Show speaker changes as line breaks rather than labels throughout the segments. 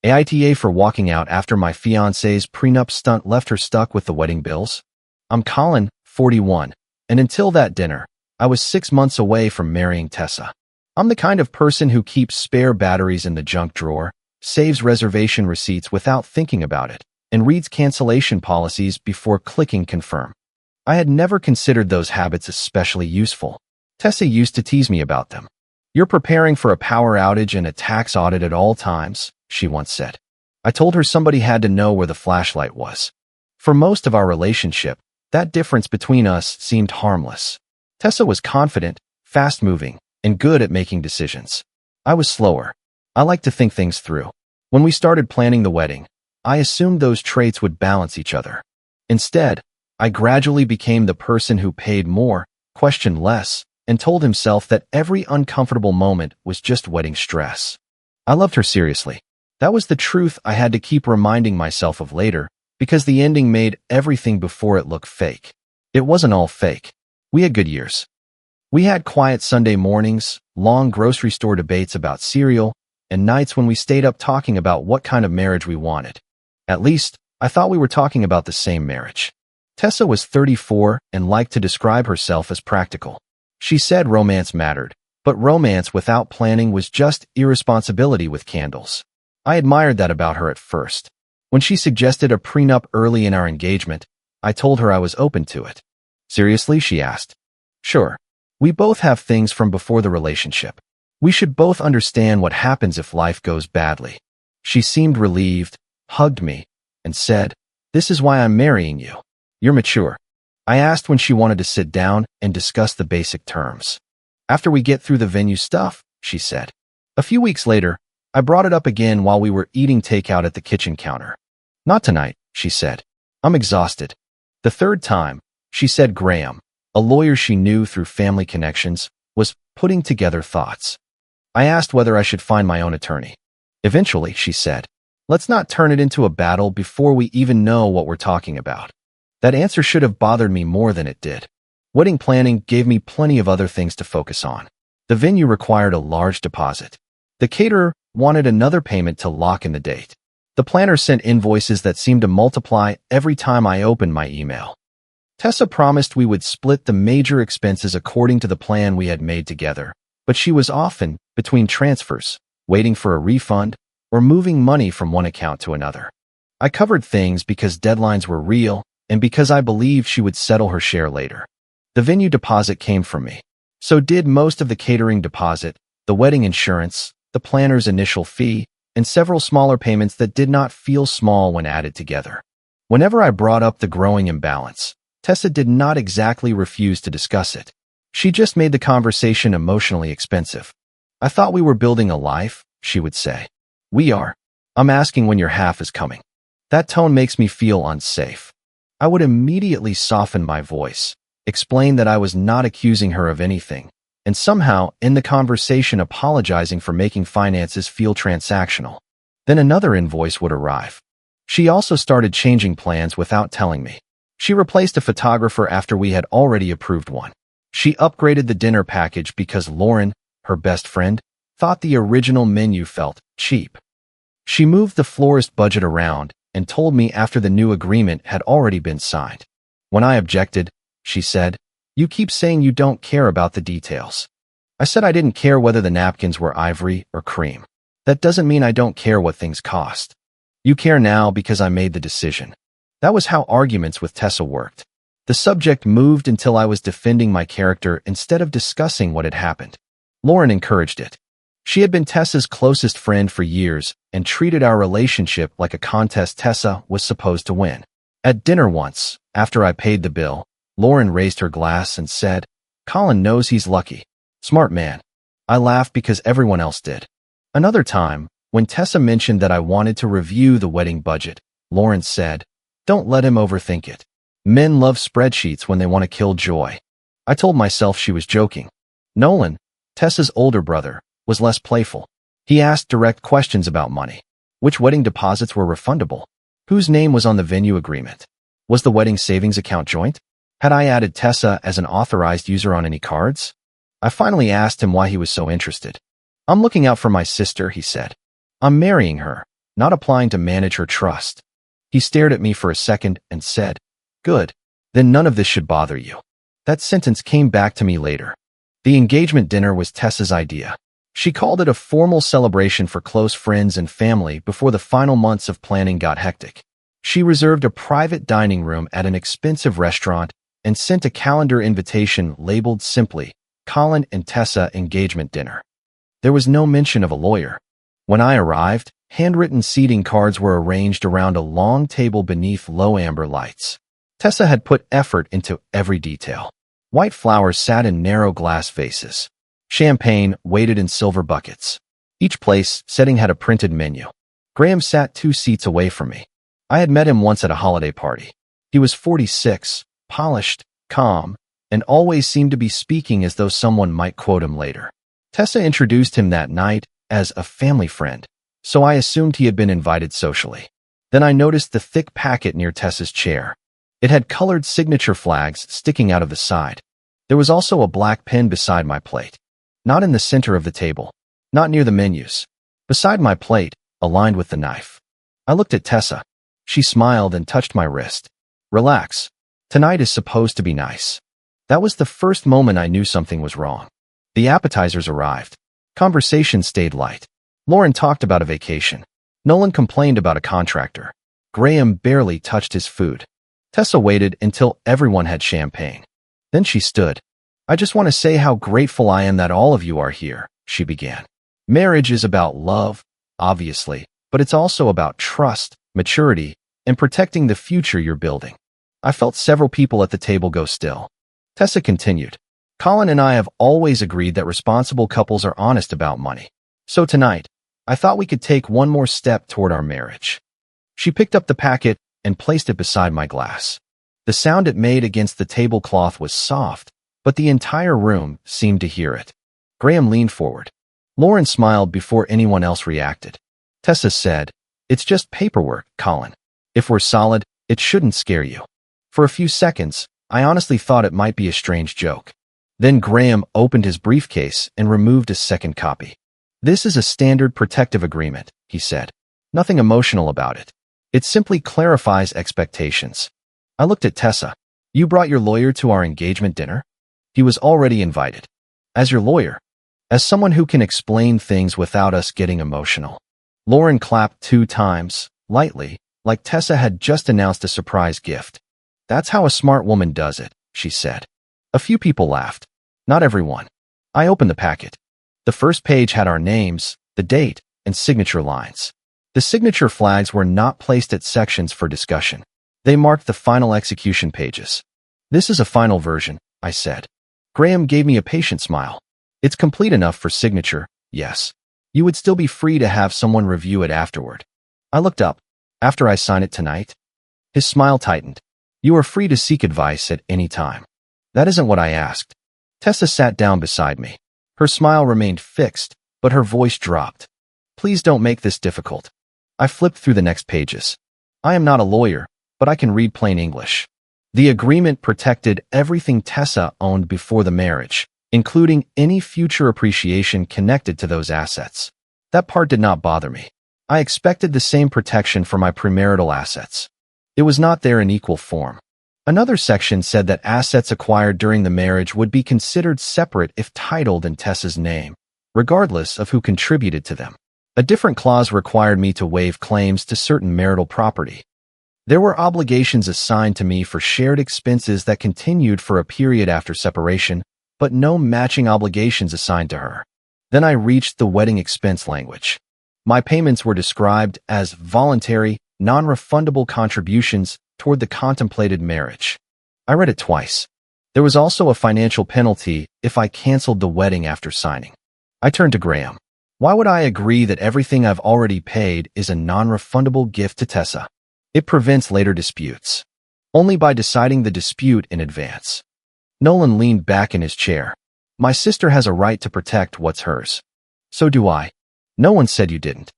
AITA for walking out after my fiancée's prenup stunt left her stuck with the wedding bills? I'm Colin, 41, and until that dinner, I was 6 months away from marrying Tessa. I'm the kind of person who keeps spare batteries in the junk drawer, saves reservation receipts without thinking about it, and reads cancellation policies before clicking confirm. I had never considered those habits especially useful. Tessa used to tease me about them. "You're preparing for a power outage and a tax audit at all times," she once said. I told her somebody had to know where the flashlight was. For most of our relationship, that difference between us seemed harmless. Tessa was confident, fast-moving, and good at making decisions. I was slower. I liked to think things through. When we started planning the wedding, I assumed those traits would balance each other. Instead, I gradually became the person who paid more, questioned less, and told himself that every uncomfortable moment was just wedding stress. I loved her seriously. That was the truth I had to keep reminding myself of later, because the ending made everything before it look fake. It wasn't all fake. We had good years. We had quiet Sunday mornings, long grocery store debates about cereal, and nights when we stayed up talking about what kind of marriage we wanted. At least, I thought we were talking about the same marriage. Tessa was 34 and liked to describe herself as practical. She said romance mattered, but romance without planning was just irresponsibility with candles. I admired that about her at first. When she suggested a prenup early in our engagement, I told her I was open to it. "Seriously?" she asked. "Sure. We both have things from before the relationship. We should both understand what happens if life goes badly." She seemed relieved, hugged me, and said, "This is why I'm marrying you. You're mature." I asked when she wanted to sit down and discuss the basic terms. "After we get through the venue stuff," she said. A few weeks later, I brought it up again while we were eating takeout at the kitchen counter. "Not tonight," she said. "I'm exhausted." The third time, she said Graham, a lawyer she knew through family connections, was putting together thoughts. I asked whether I should find my own attorney. "Eventually," she said. "Let's not turn it into a battle before we even know what we're talking about." That answer should have bothered me more than it did. Wedding planning gave me plenty of other things to focus on. The venue required a large deposit. The caterer wanted another payment to lock in the date. The planner sent invoices that seemed to multiply every time I opened my email. Tessa promised we would split the major expenses according to the plan we had made together, but she was often between transfers, waiting for a refund, or moving money from one account to another. I covered things because deadlines were real and because I believed she would settle her share later. The venue deposit came from me. So did most of the catering deposit, the wedding insurance, the planner's initial fee, and several smaller payments that did not feel small when added together. Whenever I brought up the growing imbalance, Tessa did not exactly refuse to discuss it. She just made the conversation emotionally expensive. "I thought we were building a life," she would say. "We are. I'm asking when your half is coming." That tone makes me feel unsafe. I would immediately soften my voice, explain that I was not accusing her of anything, and somehow end the conversation apologizing for making finances feel transactional. Then another invoice would arrive. She also started changing plans without telling me. She replaced a photographer after we had already approved one. She upgraded the dinner package because Lauren, her best friend, thought the original menu felt cheap. She moved the florist budget around and told me after the new agreement had already been signed. When I objected, she said, "You keep saying you don't care about the details." I said I didn't care whether the napkins were ivory or cream. That doesn't mean I don't care what things cost. You care now because I made the decision. That was how arguments with Tessa worked. The subject moved until I was defending my character instead of discussing what had happened. Lauren encouraged it. She had been Tessa's closest friend for years and treated our relationship like a contest Tessa was supposed to win. At dinner once, after I paid the bill, Lauren raised her glass and said, "Colin knows he's lucky. Smart man." I laughed because everyone else did. Another time, when Tessa mentioned that I wanted to review the wedding budget, Lauren said, "Don't let him overthink it. Men love spreadsheets when they want to kill joy." I told myself she was joking. Nolan, Tessa's older brother, was less playful. He asked direct questions about money. Which wedding deposits were refundable? Whose name was on the venue agreement? Was the wedding savings account joint? Had I added Tessa as an authorized user on any cards? I finally asked him why he was so interested. "I'm looking out for my sister," he said. "I'm marrying her, not applying to manage her trust. He stared at me for a second and said, "Good. Then none of this should bother you." That sentence came back to me later. The engagement dinner was Tessa's idea. She called it a formal celebration for close friends and family before the final months of planning got hectic. She reserved a private dining room at an expensive restaurant and sent a calendar invitation labeled simply, "Colin and Tessa Engagement Dinner." There was no mention of a lawyer. When I arrived, handwritten seating cards were arranged around a long table beneath low amber lights. Tessa had put effort into every detail. White flowers sat in narrow glass vases. Champagne waited in silver buckets. Each place setting had a printed menu. Graham sat 2 seats away from me. I had met him once at a holiday party. He was 46, polished, calm, and always seemed to be speaking as though someone might quote him later. Tessa introduced him that night as a family friend, so I assumed he had been invited socially. Then I noticed the thick packet near Tessa's chair. It had colored signature flags sticking out of the side. There was also a black pen beside my plate. Not in the center of the table. Not near the menus. Beside my plate, aligned with the knife. I looked at Tessa. She smiled and touched my wrist. "Relax. Tonight is supposed to be nice." That was the first moment I knew something was wrong. The appetizers arrived. Conversation stayed light. Lauren talked about a vacation. Nolan complained about a contractor. Graham barely touched his food. Tessa waited until everyone had champagne. Then she stood. "I just want to say how grateful I am that all of you are here," she began. "Marriage is about love, obviously, but it's also about trust, maturity, and protecting the future you're building." I felt several people at the table go still. Tessa continued, "Colin and I have always agreed that responsible couples are honest about money. So tonight, I thought we could take one more step toward our marriage." She picked up the packet and placed it beside my glass. The sound it made against the tablecloth was soft, but the entire room seemed to hear it. Graham leaned forward. Lauren smiled before anyone else reacted. Tessa said, "It's just paperwork, Colin. If we're solid, it shouldn't scare you." For a few seconds, I honestly thought it might be a strange joke. Then Graham opened his briefcase and removed a second copy. "This is a standard protective agreement," he said. "Nothing emotional about it. It simply clarifies expectations." I looked at Tessa. "You brought your lawyer to our engagement dinner?" He was already invited. "As your lawyer?" "As someone who can explain things without us getting emotional." Lauren clapped 2 times, lightly, like Tessa had just announced a surprise gift. "That's how a smart woman does it," she said. A few people laughed. Not everyone. I opened the packet. The first page had our names, the date, and signature lines. The signature flags were not placed at sections for discussion. They marked the final execution pages. "This is a final version," I said. Graham gave me a patient smile. "It's complete enough for signature, yes. You would still be free to have someone review it afterward." I looked up. "After I sign it tonight?" His smile tightened. "You are free to seek advice at any time." "That isn't what I asked." Tessa sat down beside me. Her smile remained fixed, but her voice dropped. "Please don't make this difficult." I flipped through the next pages. I am not a lawyer, but I can read plain English. The agreement protected everything Tessa owned before the marriage, including any future appreciation connected to those assets. That part did not bother me. I expected the same protection for my premarital assets. It was not there in equal form. Another section said that assets acquired during the marriage would be considered separate if titled in Tessa's name, regardless of who contributed to them. A different clause required me to waive claims to certain marital property. There were obligations assigned to me for shared expenses that continued for a period after separation, but no matching obligations assigned to her. Then I reached the wedding expense language. My payments were described as voluntary, non-refundable contributions toward the contemplated marriage. I read it twice. There was also a financial penalty if I canceled the wedding after signing. I turned to Graham. Why would I agree that everything I've already paid is a non-refundable gift to Tessa? It prevents later disputes. Only by deciding the dispute in advance. Nolan leaned back in his chair. My sister has a right to protect what's hers. So do I. No one said you didn't.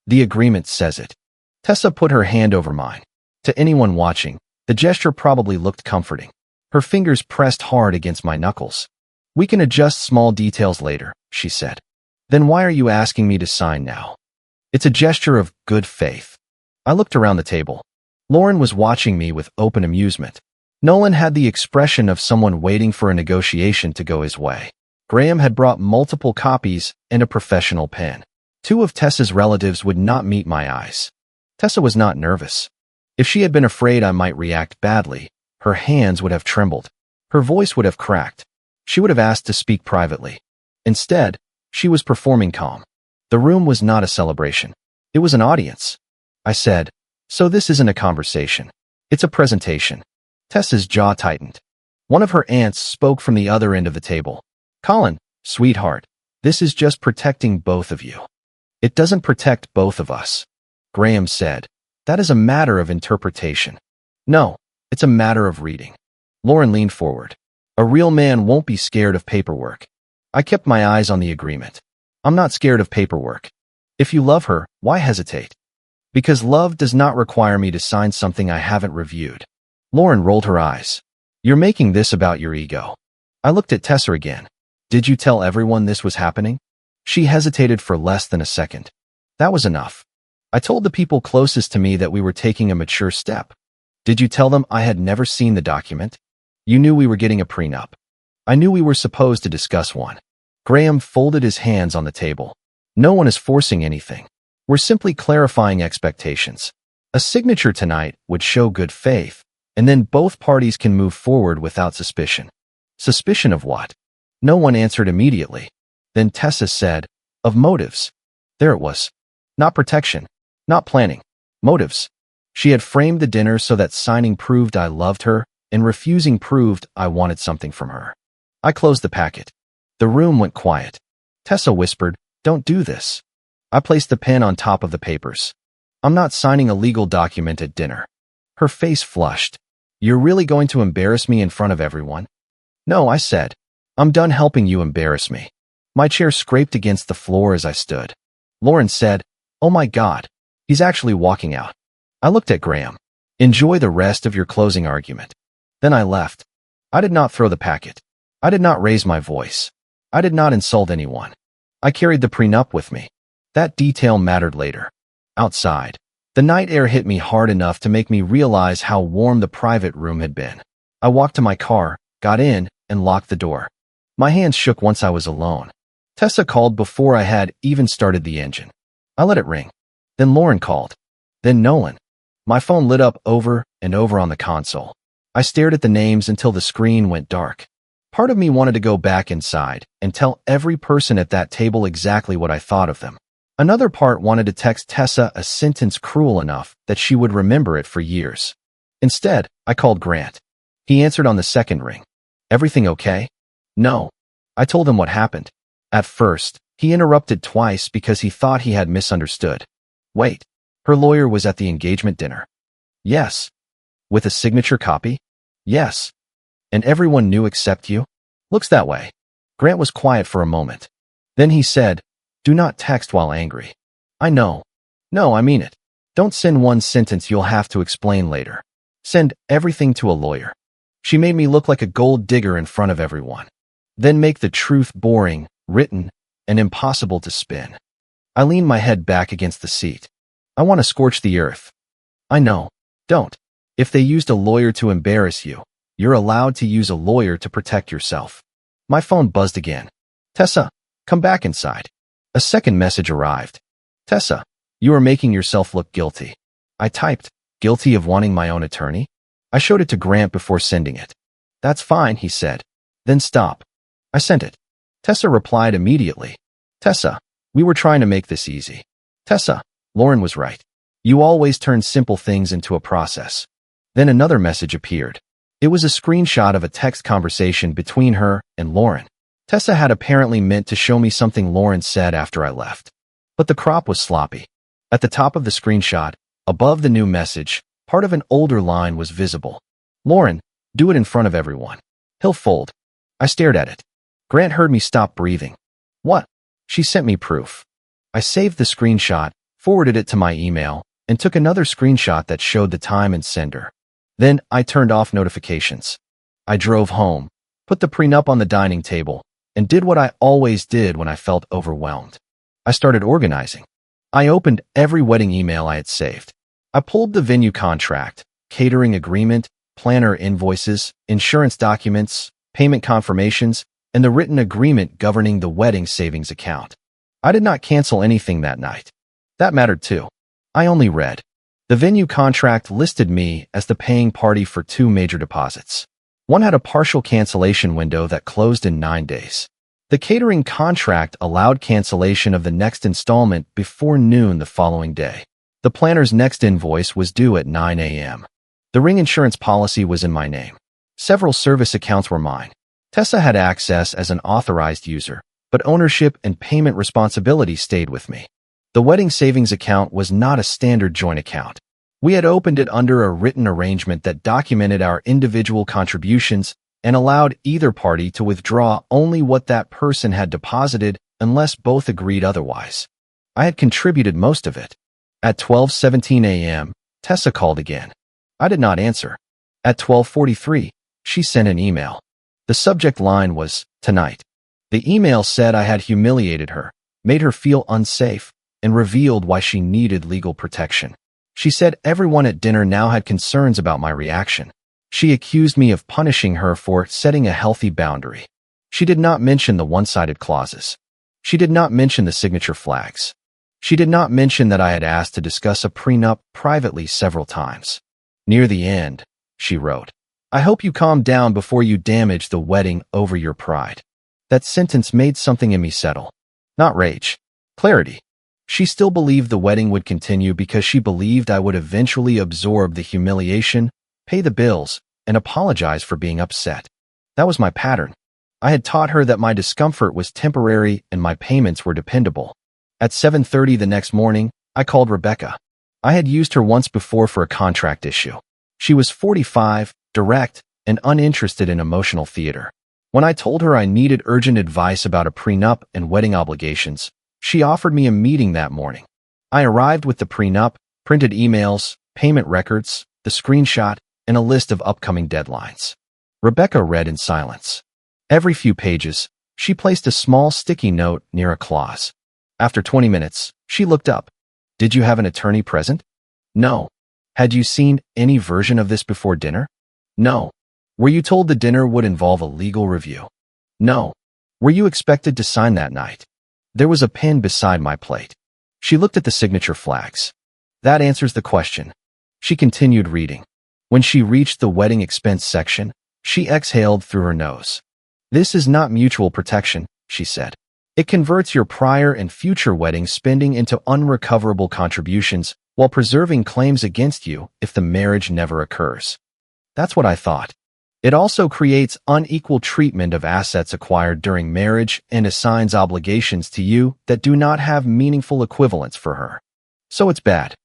The agreement says it. Tessa put her hand over mine. To anyone watching, the gesture probably looked comforting. Her fingers pressed hard against my knuckles. We can adjust small details later, she said. Then why are you asking me to sign now? It's a gesture of good faith. I looked around the table. Lauren was watching me with open amusement. Nolan had the expression of someone waiting for a negotiation to go his way. Graham had brought multiple copies and a professional pen. Two of Tessa's relatives would not meet my eyes. Tessa was not nervous. If she had been afraid I might react badly, her hands would have trembled. Her voice would have cracked. She would have asked to speak privately. Instead, she was performing calm. The room was not a celebration. It was an audience. I said, "So this isn't a conversation. It's a presentation." Tessa's jaw tightened. One of her aunts spoke from the other end of the table. "Colin, sweetheart, this is just protecting both of you." "It doesn't protect both of us," Graham said. "That is a matter of interpretation." "No, it's a matter of reading." Lauren leaned forward. "A real man won't be scared of paperwork." I kept my eyes on the agreement. "I'm not scared of paperwork. If you love her, why hesitate?" "Because love does not require me to sign something I haven't reviewed." Lauren rolled her eyes. "You're making this about your ego." I looked at Tessa again. "Did you tell everyone this was happening?" She hesitated for less than a second. "That was enough. I told the people closest to me that we were taking a mature step." "Did you tell them I had never seen the document?" "You knew we were getting a prenup." "I knew we were supposed to discuss one." Graham folded his hands on the table. "No one is forcing anything. We're simply clarifying expectations. A signature tonight would show good faith, and then both parties can move forward without suspicion." "Suspicion of what?" No one answered immediately. Then Tessa said, "Of motives." There it was. Not protection. Not planning. Motives. She had framed the dinner so that signing proved I loved her, and refusing proved I wanted something from her. I closed the packet. The room went quiet. Tessa whispered, "Don't do this." I placed the pen on top of the papers. "I'm not signing a legal document at dinner." Her face flushed. "You're really going to embarrass me in front of everyone?" "No," I said. "I'm done helping you embarrass me." My chair scraped against the floor as I stood. Lauren said, "Oh my God, he's actually walking out." I looked at Graham. "Enjoy the rest of your closing argument." Then I left. I did not throw the packet. I did not raise my voice. I did not insult anyone. I carried the prenup with me. That detail mattered later. Outside, the night air hit me hard enough to make me realize how warm the private room had been. I walked to my car, got in, and locked the door. My hands shook once I was alone. Tessa called before I had even started the engine. I let it ring. Then Lauren called. Then Nolan. My phone lit up over and over on the console. I stared at the names until the screen went dark. Part of me wanted to go back inside and tell every person at that table exactly what I thought of them. Another part wanted to text Tessa a sentence cruel enough that she would remember it for years. Instead, I called Grant. He answered on the second ring. "Everything okay?" "No." I told him what happened. At first, he interrupted twice because he thought he had misunderstood. "Wait, her lawyer was at the engagement dinner?" "Yes." "With a signature copy?" "Yes." "And everyone knew except you?" "Looks that way." Grant was quiet for a moment. Then he said, "Do not text while angry." "I know." "No, I mean it. Don't send one sentence you'll have to explain later. Send everything to a lawyer." She made me look like a gold digger in front of everyone. Then make the truth boring, written, and impossible to spin. I leaned my head back against the seat. "I want to scorch the earth." "I know. Don't. If they used a lawyer to embarrass you, you're allowed to use a lawyer to protect yourself." My phone buzzed again. "Tessa, come back inside." A second message arrived. "Tessa, you are making yourself look guilty." I typed, "Guilty of wanting my own attorney?" I showed it to Grant before sending it. "That's fine," he said. "Then stop." I sent it. Tessa replied immediately. "Tessa, we were trying to make this easy." "Tessa, Lauren was right. You always turn simple things into a process." Then another message appeared. It was a screenshot of a text conversation between her and Lauren. Tessa had apparently meant to show me something Lauren said after I left. But the crop was sloppy. At the top of the screenshot, above the new message, part of an older line was visible. "Lauren, do it in front of everyone. He'll fold." I stared at it. Grant heard me stop breathing. "What?" She sent me proof. I saved the screenshot, forwarded it to my email, and took another screenshot that showed the time and sender. Then I turned off notifications. I drove home, put the prenup on the dining table, and did what I always did when I felt overwhelmed. I started organizing. I opened every wedding email I had saved. I pulled the venue contract, catering agreement, planner invoices, insurance documents, payment confirmations, and the written agreement governing the wedding savings account. I did not cancel anything that night. That mattered too. I only read. The venue contract listed me as the paying party for 2 major deposits. One had a partial cancellation window that closed in 9 days. The catering contract allowed cancellation of the next installment before noon the following day. The planner's next invoice was due at 9 a.m. The ring insurance policy was in my name. Several service accounts were mine. Tessa had access as an authorized user, but ownership and payment responsibility stayed with me. The wedding savings account was not a standard joint account. We had opened it under a written arrangement that documented our individual contributions and allowed either party to withdraw only what that person had deposited unless both agreed otherwise. I had contributed most of it. At 12:17 a.m., Tessa called again. I did not answer. At 12:43, she sent an email. The subject line was, "Tonight." The email said I had humiliated her, made her feel unsafe, and revealed why she needed legal protection. She said everyone at dinner now had concerns about my reaction. She accused me of punishing her for setting a healthy boundary. She did not mention the one-sided clauses. She did not mention the signature flags. She did not mention that I had asked to discuss a prenup privately several times. Near the end, she wrote, "I hope you calm down before you damage the wedding over your pride." That sentence made something in me settle. Not rage. Clarity. She still believed the wedding would continue because she believed I would eventually absorb the humiliation, pay the bills, and apologize for being upset. That was my pattern. I had taught her that my discomfort was temporary and my payments were dependable. At 7:30 the next morning, I called Rebecca. I had used her once before for a contract issue. She was 45, direct, and uninterested in emotional theater. When I told her I needed urgent advice about a prenup and wedding obligations, she offered me a meeting that morning. I arrived with the prenup, printed emails, payment records, the screenshot, and a list of upcoming deadlines. Rebecca read in silence. Every few pages, she placed a small sticky note near a clause. After 20 minutes, she looked up. "Did you have an attorney present?" "No." "Had you seen any version of this before dinner?" "No." "Were you told the dinner would involve a legal review?" "No." "Were you expected to sign that night?" There was a pen beside my plate. She looked at the signature flags. "That answers the question." She continued reading. When she reached the wedding expense section, she exhaled through her nose. "This is not mutual protection," she said. "It converts your prior and future wedding spending into unrecoverable contributions while preserving claims against you if the marriage never occurs." That's what I thought. It also creates unequal treatment of assets acquired during marriage and assigns obligations to you that do not have meaningful equivalents for her. So it's bad.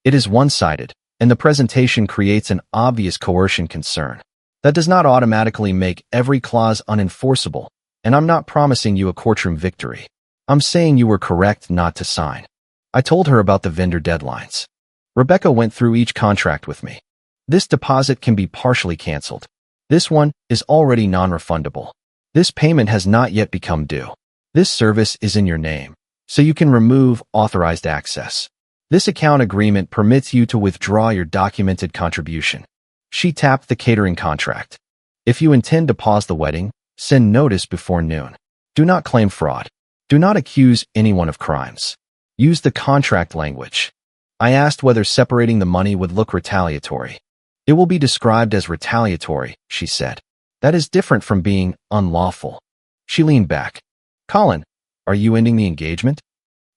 It is one-sided, and the presentation creates an obvious coercion concern. That does not automatically make every clause unenforceable, and I'm not promising you a courtroom victory. I'm saying you were correct not to sign. I told her about the vendor deadlines. Rebecca went through each contract with me. This deposit can be partially canceled. This one is already non-refundable. This payment has not yet become due. This service is in your name, so you can remove authorized access. This account agreement permits you to withdraw your documented contribution. She tapped the catering contract. If you intend to pause the wedding, send notice before noon. Do not claim fraud. Do not accuse anyone of crimes. Use the contract language. I asked whether separating the money would look retaliatory. "It will be described as retaliatory," she said. "That is different from being unlawful." She leaned back. "Colin, are you ending the engagement?"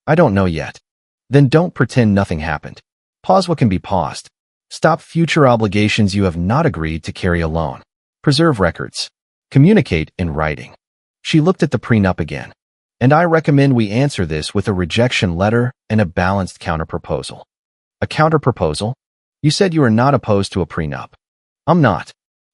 "I don't know yet." "Then don't pretend nothing happened. Pause what can be paused. Stop future obligations you have not agreed to carry alone. Preserve records. Communicate in writing." She looked at the prenup again. "And I recommend we answer this with a rejection letter and a balanced counterproposal." "A counterproposal? You said you are not opposed to a prenup." "I'm not."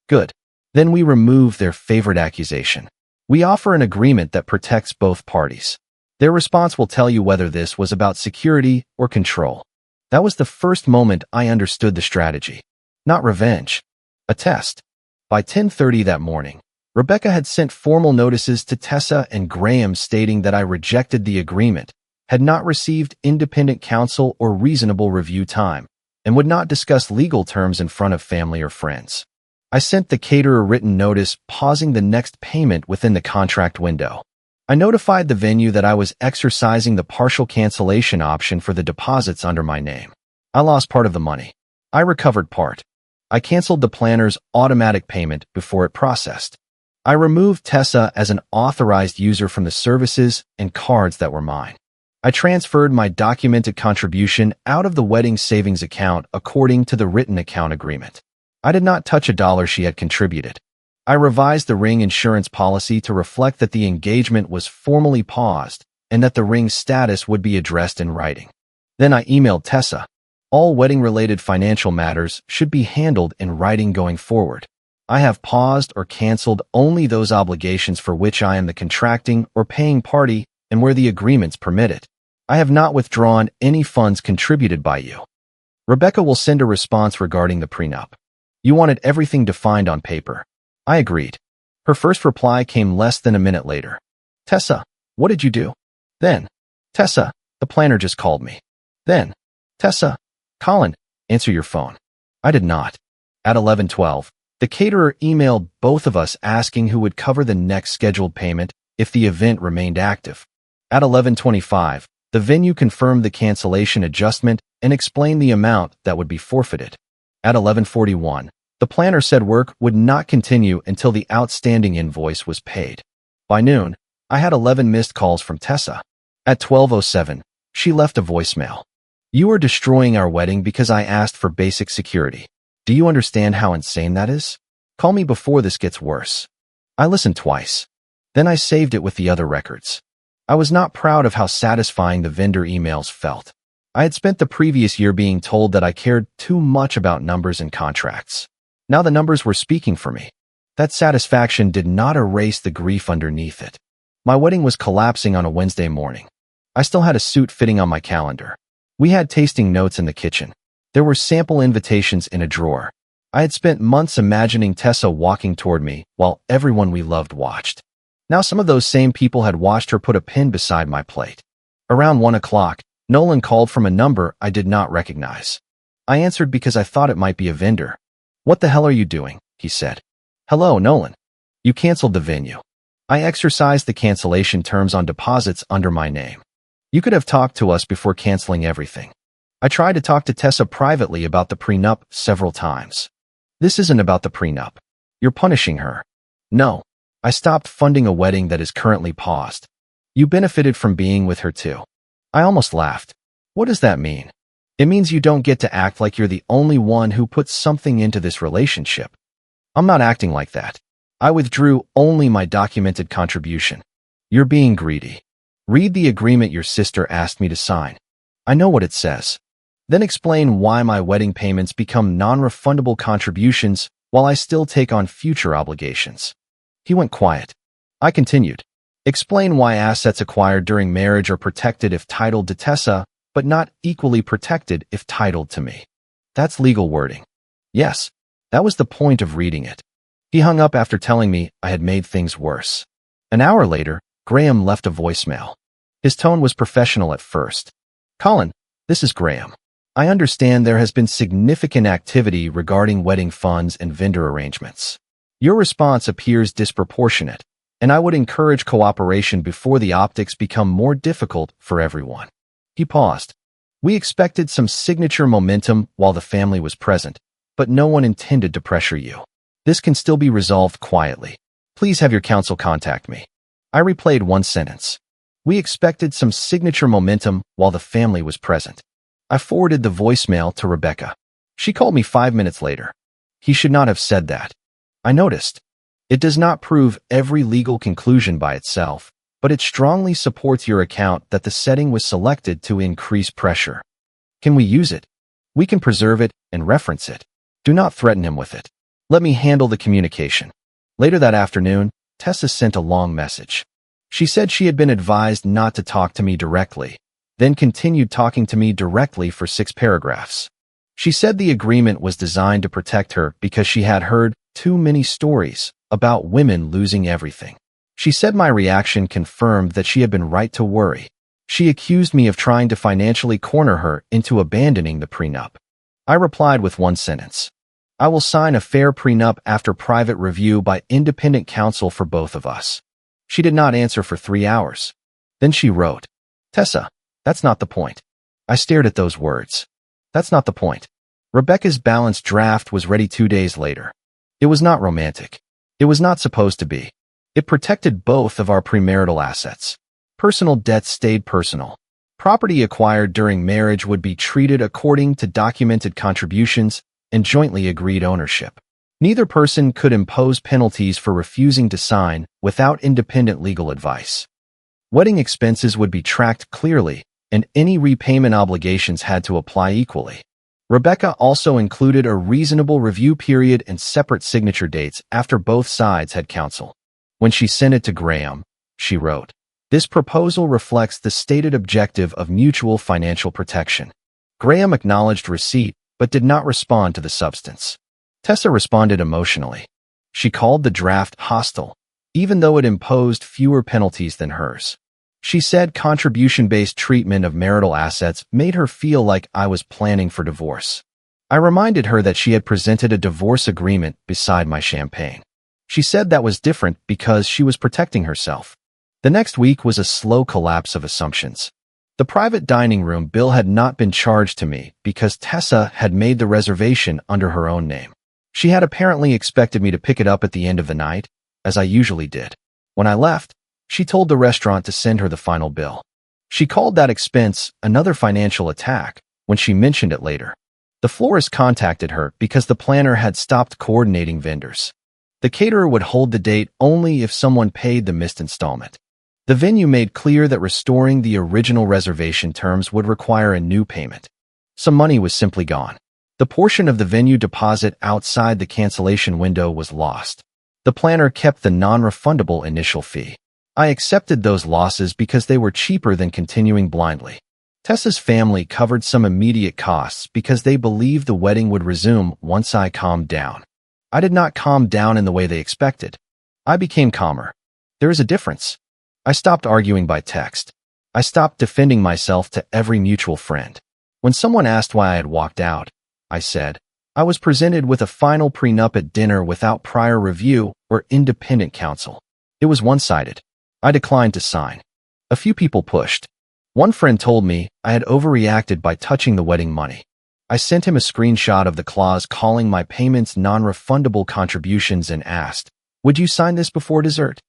"Good. Then we remove their favorite accusation. We offer an agreement that protects both parties. Their response will tell you whether this was about security or control." That was the first moment I understood the strategy. Not revenge. A test. By 10:30 that morning, Rebecca had sent formal notices to Tessa and Graham stating that I rejected the agreement, had not received independent counsel or reasonable review time, and would not discuss legal terms in front of family or friends. I sent the caterer written notice pausing the next payment within the contract window. I notified the venue that I was exercising the partial cancellation option for the deposits under my name. I lost part of the money. I recovered part. I canceled the planner's automatic payment before it processed. I removed Tessa as an authorized user from the services and cards that were mine. I transferred my documented contribution out of the wedding savings account according to the written account agreement. I did not touch a dollar she had contributed. I revised the ring insurance policy to reflect that the engagement was formally paused and that the ring's status would be addressed in writing. Then I emailed Tessa. All wedding-related financial matters should be handled in writing going forward. I have paused or canceled only those obligations for which I am the contracting or paying party and where the agreements permit it. I have not withdrawn any funds contributed by you. Rebecca will send a response regarding the prenup. You wanted everything defined on paper. I agreed. Her first reply came less than a minute later. Tessa, what did you do? Then, Tessa, the planner just called me. Then, Tessa, Colin, answer your phone. I did not. At 11:12, the caterer emailed both of us asking who would cover the next scheduled payment if the event remained active. At 11:25, the venue confirmed the cancellation adjustment and explained the amount that would be forfeited. At 11:41, the planner said work would not continue until the outstanding invoice was paid. By noon, I had 11 missed calls from Tessa. At 12:07, she left a voicemail. You are destroying our wedding because I asked for basic security. Do you understand how insane that is? Call me before this gets worse. I listened twice. Then I saved it with the other records. I was not proud of how satisfying the vendor emails felt. I had spent the previous year being told that I cared too much about numbers and contracts. Now the numbers were speaking for me. That satisfaction did not erase the grief underneath it. My wedding was collapsing on a Wednesday morning. I still had a suit fitting on my calendar. We had tasting notes in the kitchen. There were sample invitations in a drawer. I had spent months imagining Tessa walking toward me while everyone we loved watched. Now some of those same people had watched her put a pin beside my plate. Around 1 o'clock, Nolan called from a number I did not recognize. I answered because I thought it might be a vendor. What the hell are you doing? He said. Hello, Nolan. You canceled the venue. I exercised the cancellation terms on deposits under my name. You could have talked to us before canceling everything. I tried to talk to Tessa privately about the prenup several times. This isn't about the prenup. You're punishing her. No. I stopped funding a wedding that is currently paused. You benefited from being with her too. I almost laughed. What does that mean? It means you don't get to act like you're the only one who put something into this relationship. I'm not acting like that. I withdrew only my documented contribution. You're being greedy. Read the agreement your sister asked me to sign. I know what it says. Then explain why my wedding payments become non-refundable contributions while I still take on future obligations. He went quiet. I continued. Explain why assets acquired during marriage are protected if titled to Tessa, but not equally protected if titled to me. That's legal wording. Yes, that was the point of reading it. He hung up after telling me I had made things worse. An hour later, Graham left a voicemail. His tone was professional at first. Colin, this is Graham. I understand there has been significant activity regarding wedding funds and vendor arrangements. Your response appears disproportionate, and I would encourage cooperation before the optics become more difficult for everyone. He paused. We expected some signature momentum while the family was present, but no one intended to pressure you. This can still be resolved quietly. Please have your counsel contact me. I replayed one sentence. We expected some signature momentum while the family was present. I forwarded the voicemail to Rebecca. She called me 5 minutes later. He should not have said that. I noticed. It does not prove every legal conclusion by itself, but it strongly supports your account that the setting was selected to increase pressure. Can we use it? We can preserve it and reference it. Do not threaten him with it. Let me handle the communication. Later that afternoon, Tessa sent a long message. She said she had been advised not to talk to me directly, then continued talking to me directly for 6 paragraphs. She said the agreement was designed to protect her because she had heard too many stories about women losing everything. She said my reaction confirmed that she had been right to worry. She accused me of trying to financially corner her into abandoning the prenup. I replied with one sentence. I will sign a fair prenup after private review by independent counsel for both of us. She did not answer for 3 hours. Then she wrote, Tessa, that's not the point. I stared at those words. That's not the point. Rebecca's balanced draft was ready 2 days later. It was not romantic. It was not supposed to be. It protected both of our premarital assets. Personal debts stayed personal. Property acquired during marriage would be treated according to documented contributions and jointly agreed ownership. Neither person could impose penalties for refusing to sign without independent legal advice. Wedding expenses would be tracked clearly, and any repayment obligations had to apply equally. Rebecca also included a reasonable review period and separate signature dates after both sides had counsel. When she sent it to Graham, she wrote, This proposal reflects the stated objective of mutual financial protection. Graham acknowledged receipt, but did not respond to the substance. Tessa responded emotionally. She called the draft hostile, even though it imposed fewer penalties than hers. She said contribution-based treatment of marital assets made her feel like I was planning for divorce. I reminded her that she had presented a divorce agreement beside my champagne. She said that was different because she was protecting herself. The next week was a slow collapse of assumptions. The private dining room bill had not been charged to me because Tessa had made the reservation under her own name. She had apparently expected me to pick it up at the end of the night, as I usually did. When I left, she told the restaurant to send her the final bill. She called that expense another financial attack when she mentioned it later. The florist contacted her because the planner had stopped coordinating vendors. The caterer would hold the date only if someone paid the missed installment. The venue made clear that restoring the original reservation terms would require a new payment. Some money was simply gone. The portion of the venue deposit outside the cancellation window was lost. The planner kept the non-refundable initial fee. I accepted those losses because they were cheaper than continuing blindly. Tessa's family covered some immediate costs because they believed the wedding would resume once I calmed down. I did not calm down in the way they expected. I became calmer. There is a difference. I stopped arguing by text. I stopped defending myself to every mutual friend. When someone asked why I had walked out, I said, I was presented with a final prenup at dinner without prior review or independent counsel. It was one-sided. I declined to sign. A few people pushed. One friend told me I had overreacted by touching the wedding money. I sent him a screenshot of the clause calling my payments non-refundable contributions and asked, Would you sign this before dessert?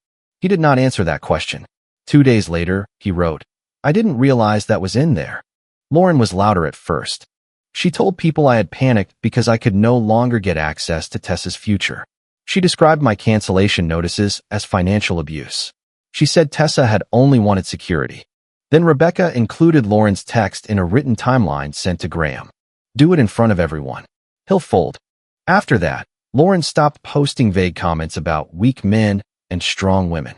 He did not answer that question. 2 days later, he wrote, I didn't realize that was in there. Lauren was louder at first. She told people I had panicked because I could no longer get access to Tessa's future. She described my cancellation notices as financial abuse. She said Tessa had only wanted security. Then Rebecca included Lauren's text in a written timeline sent to Graham. Do it in front of everyone. He'll fold. After that, Lauren stopped posting vague comments about weak men and strong women.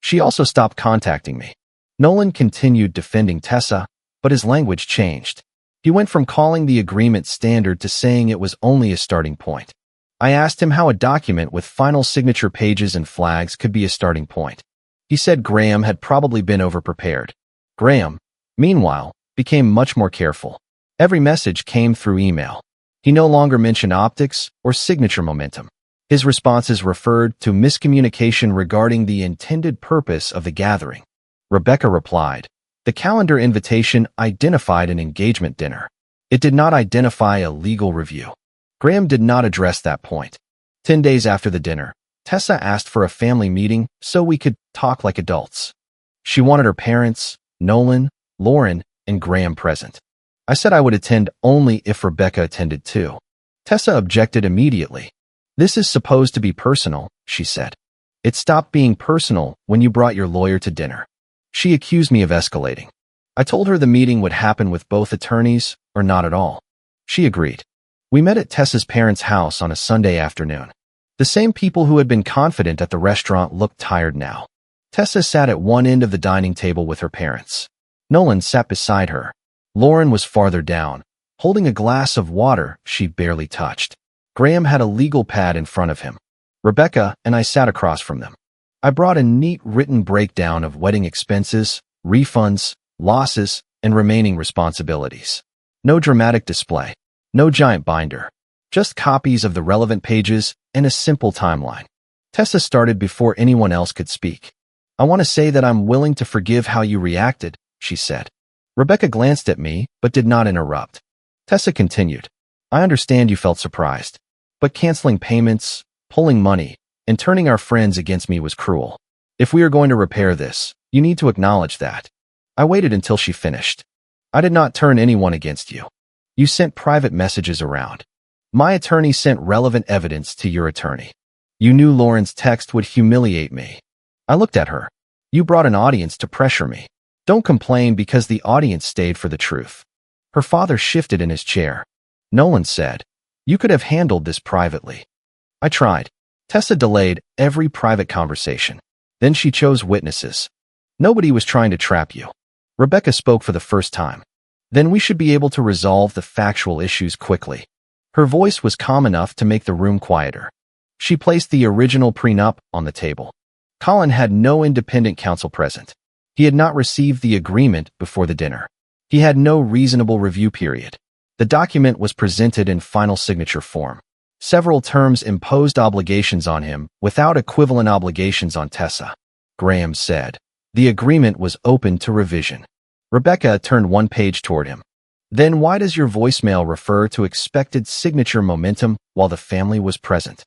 She also stopped contacting me. Nolan continued defending Tessa, but his language changed. He went from calling the agreement standard to saying it was only a starting point. I asked him how a document with final signature pages and flags could be a starting point. He said Graham had probably been overprepared. Graham, meanwhile, became much more careful. Every message came through email. He no longer mentioned optics or signature momentum. His responses referred to miscommunication regarding the intended purpose of the gathering. Rebecca replied, The calendar invitation identified an engagement dinner. It did not identify a legal review. Graham did not address that point. 10 days after the dinner, Tessa asked for a family meeting so we could talk like adults. She wanted her parents, Nolan, Lauren, and Graham present. I said I would attend only if Rebecca attended too. Tessa objected immediately. This is supposed to be personal, she said. It stopped being personal when you brought your lawyer to dinner. She accused me of escalating. I told her the meeting would happen with both attorneys or not at all. She agreed. We met at Tessa's parents' house on a Sunday afternoon. The same people who had been confident at the restaurant looked tired now. Tessa sat at one end of the dining table with her parents. Nolan sat beside her. Lauren was farther down, holding a glass of water she barely touched. Graham had a legal pad in front of him. Rebecca and I sat across from them. I brought a neat written breakdown of wedding expenses, refunds, losses, and remaining responsibilities. No dramatic display. No giant binder. Just copies of the relevant pages and a simple timeline. Tessa started before anyone else could speak. "I want to say that I'm willing to forgive how you reacted," she said. Rebecca glanced at me, but did not interrupt. Tessa continued. "I understand you felt surprised. But canceling payments, pulling money, and turning our friends against me was cruel. If we are going to repair this, you need to acknowledge that." I waited until she finished. "I did not turn anyone against you. You sent private messages around. My attorney sent relevant evidence to your attorney. You knew Lauren's text would humiliate me." I looked at her. "You brought an audience to pressure me. Don't complain because the audience stayed for the truth." Her father shifted in his chair. Nolan said, "You could have handled this privately." I tried. Tessa delayed every private conversation. Then she chose witnesses. "Nobody was trying to trap you." Rebecca spoke for the first time. "Then we should be able to resolve the factual issues quickly." Her voice was calm enough to make the room quieter. She placed the original prenup on the table. Colin had no independent counsel present. He had not received the agreement before the dinner. He had no reasonable review period. The document was presented in final signature form. Several terms imposed obligations on him without equivalent obligations on Tessa. Graham said. The agreement was open to revision. Rebecca turned one page toward him. "Then why does your voicemail refer to expected signature momentum while the family was present?"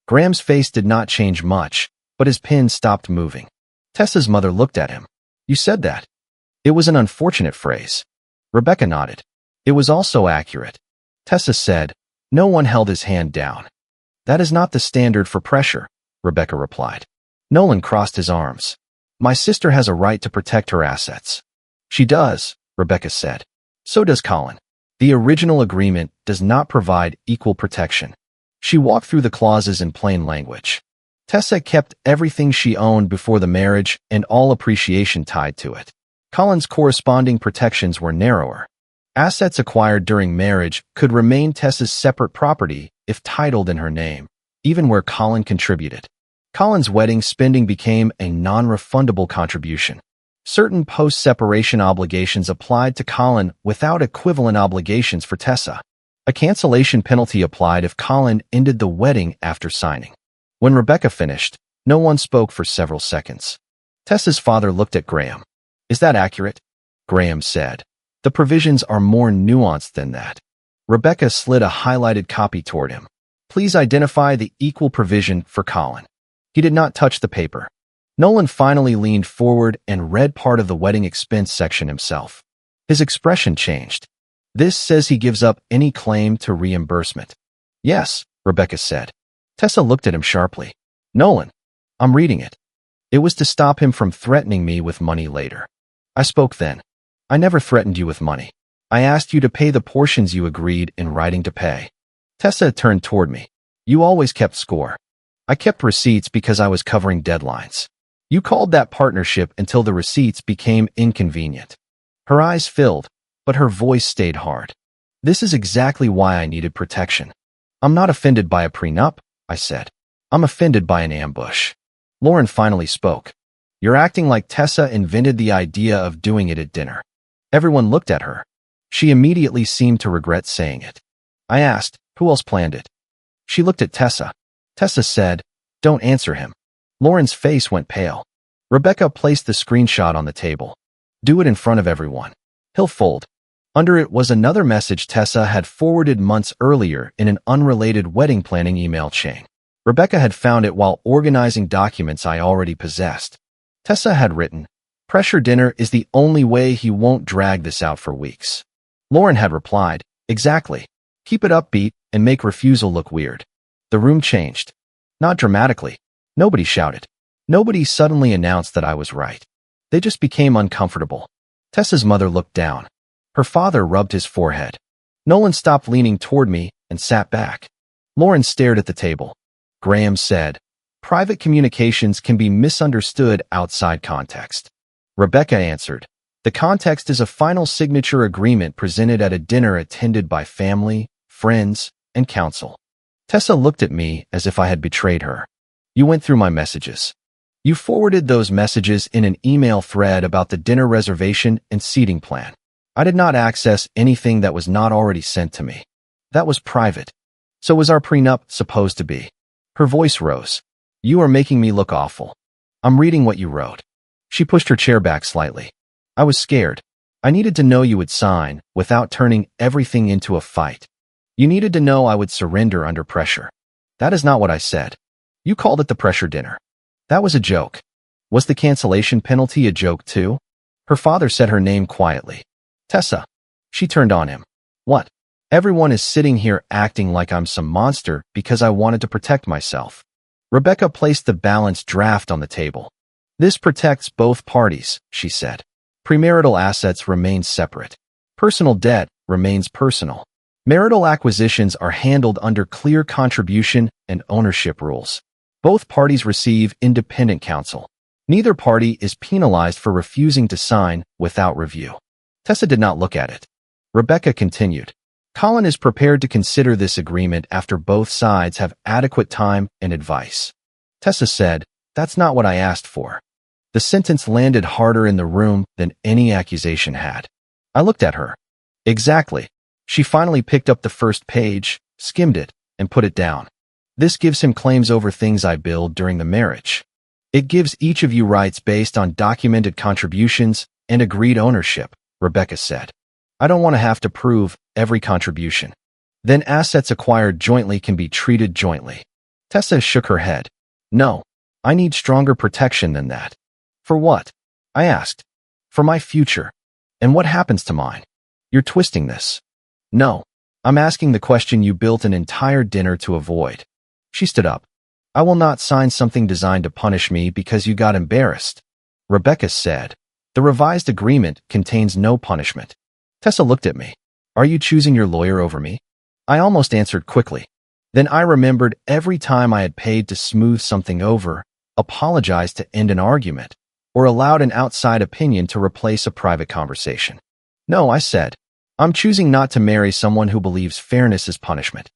Graham's face did not change much, but his pen stopped moving. Tessa's mother looked at him. "You said that." "It was an unfortunate phrase." Rebecca nodded. "It was also accurate." Tessa said, "No one held his hand down." "That is not the standard for pressure," Rebecca replied. Nolan crossed his arms. "My sister has a right to protect her assets." "She does," Rebecca said. "So does Colin. The original agreement does not provide equal protection." She walked through the clauses in plain language. Tessa kept everything she owned before the marriage and all appreciation tied to it. Colin's corresponding protections were narrower. Assets acquired during marriage could remain Tessa's separate property if titled in her name, even where Colin contributed. Colin's wedding spending became a non-refundable contribution. Certain post-separation obligations applied to Colin without equivalent obligations for Tessa. A cancellation penalty applied if Colin ended the wedding after signing. When Rebecca finished, no one spoke for several seconds. Tessa's father looked at Graham. "Is that accurate?" Graham said. "The provisions are more nuanced than that." Rebecca slid a highlighted copy toward him. "Please identify the equal provision for Colin." He did not touch the paper. Nolan finally leaned forward and read part of the wedding expense section himself. His expression changed. "This says he gives up any claim to reimbursement." "Yes," Rebecca said. Tessa looked at him sharply. "Nolan, I'm reading it." "It was to stop him from threatening me with money later." I spoke then. "I never threatened you with money. I asked you to pay the portions you agreed in writing to pay." Tessa turned toward me. "You always kept score." "I kept receipts because I was covering deadlines." "You called that partnership until the receipts became inconvenient." Her eyes filled, but her voice stayed hard. "This is exactly why I needed protection." "I'm not offended by a prenup," I said. "I'm offended by an ambush." Lauren finally spoke. "You're acting like Tessa invented the idea of doing it at dinner." Everyone looked at her. She immediately seemed to regret saying it. I asked, "Who else planned it?" She looked at Tessa. Tessa said, "Don't answer him." Lauren's face went pale. Rebecca placed the screenshot on the table. "Do it in front of everyone. He'll fold." Under it was another message Tessa had forwarded months earlier in an unrelated wedding planning email chain. Rebecca had found it while organizing documents I already possessed. Tessa had written, "Pressure dinner is the only way he won't drag this out for weeks." Lauren had replied, "Exactly. Keep it upbeat and make refusal look weird." The room changed. Not dramatically. Nobody shouted. Nobody suddenly announced that I was right. They just became uncomfortable. Tessa's mother looked down. Her father rubbed his forehead. Nolan stopped leaning toward me and sat back. Lauren stared at the table. Graham said, "Private communications can be misunderstood outside context." Rebecca answered, "The context is a final signature agreement presented at a dinner attended by family, friends, and counsel." Tessa looked at me as if I had betrayed her. "You went through my messages." You forwarded those messages in an email thread about the dinner reservation and seating plan. I did not access anything that was not already sent to me. That was private. So was our prenup supposed to be? Her voice rose. You are making me look awful. I'm reading what you wrote. She pushed her chair back slightly. I was scared. I needed to know you would sign without turning everything into a fight. You needed to know I would surrender under pressure. That is not what I said. You called it the pressure dinner. That was a joke. Was the cancellation penalty a joke too? Her father said her name quietly. Tessa. She turned on him. What? Everyone is sitting here acting like I'm some monster because I wanted to protect myself. Rebecca placed the balanced draft on the table. This protects both parties, she said. Premarital assets remain separate. Personal debt remains personal. Marital acquisitions are handled under clear contribution and ownership rules. Both parties receive independent counsel. Neither party is penalized for refusing to sign without review. Tessa did not look at it. Rebecca continued. Colin is prepared to consider this agreement after both sides have adequate time and advice. Tessa said, That's not what I asked for. The sentence landed harder in the room than any accusation had. I looked at her. Exactly. She finally picked up the first page, skimmed it, and put it down. This gives him claims over things I billed during the marriage. It gives each of you rights based on documented contributions and agreed ownership, Rebecca said. I don't want to have to prove every contribution. Then assets acquired jointly can be treated jointly. Tessa shook her head. No, I need stronger protection than that. For what? I asked. For my future. And what happens to mine? You're twisting this. No, I'm asking the question you built an entire dinner to avoid. She stood up. I will not sign something designed to punish me because you got embarrassed. Rebecca said. The revised agreement contains no punishment. Tessa looked at me. Are you choosing your lawyer over me? I almost answered quickly. Then I remembered every time I had paid to smooth something over, apologized to end an argument, or allowed an outside opinion to replace a private conversation. No, I said. I'm choosing not to marry someone who believes fairness is punishment.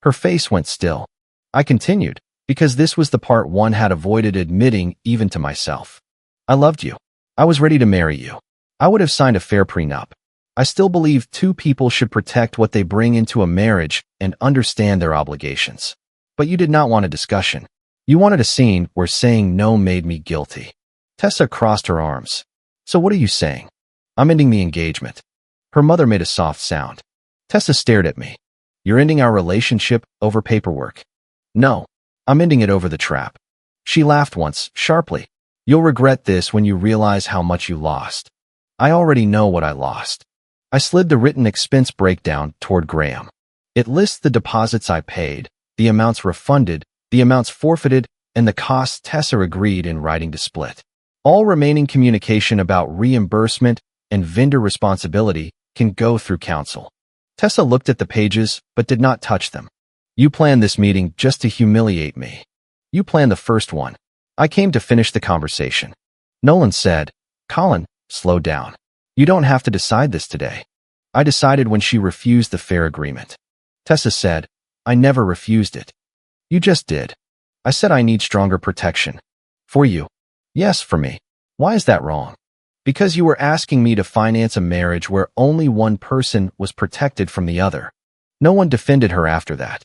Her face went still. I continued, because this was the part one had avoided admitting even to myself. I loved you. I was ready to marry you. I would have signed a fair prenup. I still believe two people should protect what they bring into a marriage and understand their obligations. But you did not want a discussion. You wanted a scene where saying no made me guilty. Tessa crossed her arms. So what are you saying? I'm ending the engagement. Her mother made a soft sound. Tessa stared at me. You're ending our relationship over paperwork. No, I'm ending it over the trap. She laughed once, sharply. You'll regret this when you realize how much you lost. I already know what I lost. I slid the written expense breakdown toward Graham. It lists the deposits I paid, the amounts refunded, the amounts forfeited, and the costs Tessa agreed in writing to split. All remaining communication about reimbursement and vendor responsibility can go through counsel. Tessa looked at the pages but did not touch them. You planned this meeting just to humiliate me. You planned the first one. I came to finish the conversation. Nolan said, Colin, slow down. You don't have to decide this today. I decided when she refused the fair agreement. Tessa said, I never refused it. You just did. I said I need stronger protection. For you. Yes, for me. Why is that wrong? Because you were asking me to finance a marriage where only one person was protected from the other. No one defended her after that.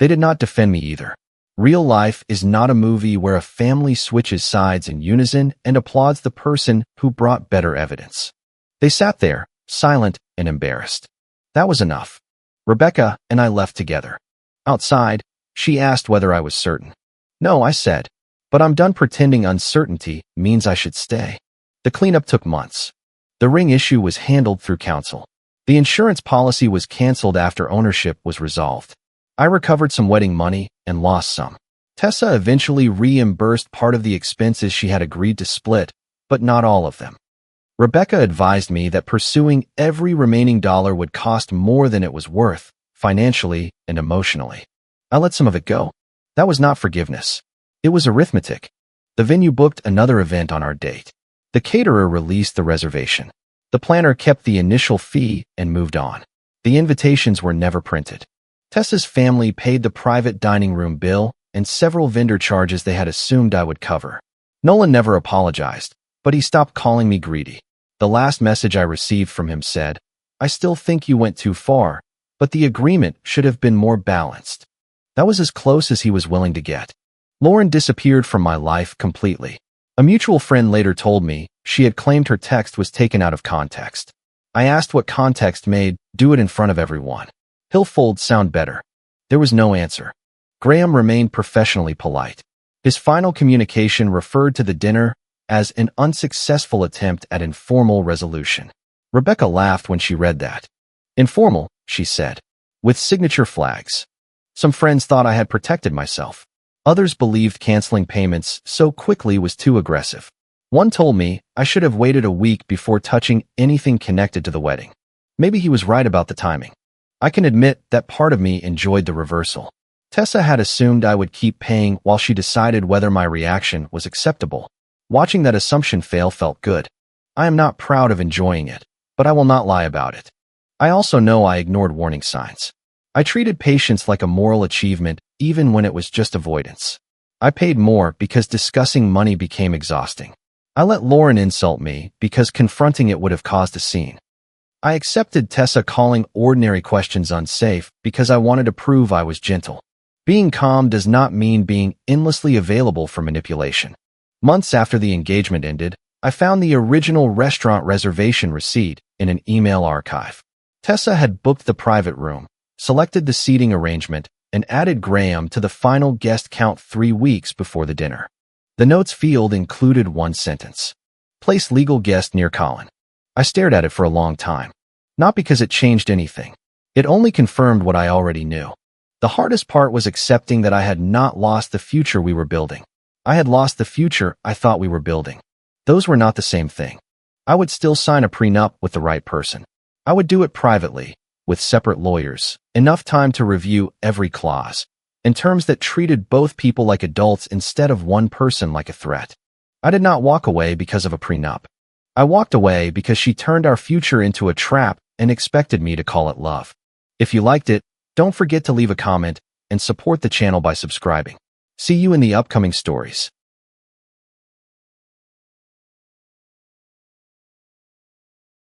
They did not defend me either. Real life is not a movie where a family switches sides in unison and applauds the person who brought better evidence. They sat there, silent and embarrassed. That was enough. Rebecca and I left together. Outside, she asked whether I was certain. No, I said, but I'm done pretending uncertainty means I should stay. The cleanup took months. The ring issue was handled through counsel. The insurance policy was canceled after ownership was resolved. I recovered some wedding money and lost some. Tessa eventually reimbursed part of the expenses she had agreed to split, but not all of them. Rebecca advised me that pursuing every remaining dollar would cost more than it was worth, financially and emotionally. I let some of it go. That was not forgiveness. It was arithmetic. The venue booked another event on our date. The caterer released the reservation. The planner kept the initial fee and moved on. The invitations were never printed. Tessa's family paid the private dining room bill and several vendor charges they had assumed I would cover. Nolan never apologized, but he stopped calling me greedy. The last message I received from him said, "I still think you went too far, but the agreement should have been more balanced." That was as close as he was willing to get. Lauren disappeared from my life completely. A mutual friend later told me she had claimed her text was taken out of context. I asked what context made "do it in front of everyone" Hillfold sound better. There was no answer. Graham remained professionally polite. His final communication referred to the dinner as an unsuccessful attempt at informal resolution. Rebecca laughed when she read that. "Informal," she said, "with signature flags." Some friends thought I had protected myself. Others believed canceling payments so quickly was too aggressive. One told me I should have waited a week before touching anything connected to the wedding. Maybe he was right about the timing. I can admit that part of me enjoyed the reversal. Tessa had assumed I would keep paying while she decided whether my reaction was acceptable. Watching that assumption fail felt good. I am not proud of enjoying it, but I will not lie about it. I also know I ignored warning signs. I treated patience like a moral achievement, even when it was just avoidance. I paid more because discussing money became exhausting. I let Lauren insult me because confronting it would have caused a scene. I accepted Tessa calling ordinary questions unsafe because I wanted to prove I was gentle. Being calm does not mean being endlessly available for manipulation. Months after the engagement ended, I found the original restaurant reservation receipt in an email archive. Tessa had booked the private room, selected the seating arrangement, and added Graham to the final guest count 3 weeks before the dinner. The notes field included one sentence: "Place legal guest near Colin." I stared at it for a long time. Not because it changed anything. It only confirmed what I already knew. The hardest part was accepting that I had not lost the future we were building. I had lost the future I thought we were building. Those were not the same thing. I would still sign a prenup with the right person. I would do it privately, with separate lawyers, enough time to review every clause, in terms that treated both people like adults instead of one person like a threat. I did not walk away because of a prenup. I walked away because she turned our future into a trap and expected me to call it love. If you liked it, don't forget to leave a comment and support the channel by subscribing. See you in the upcoming stories.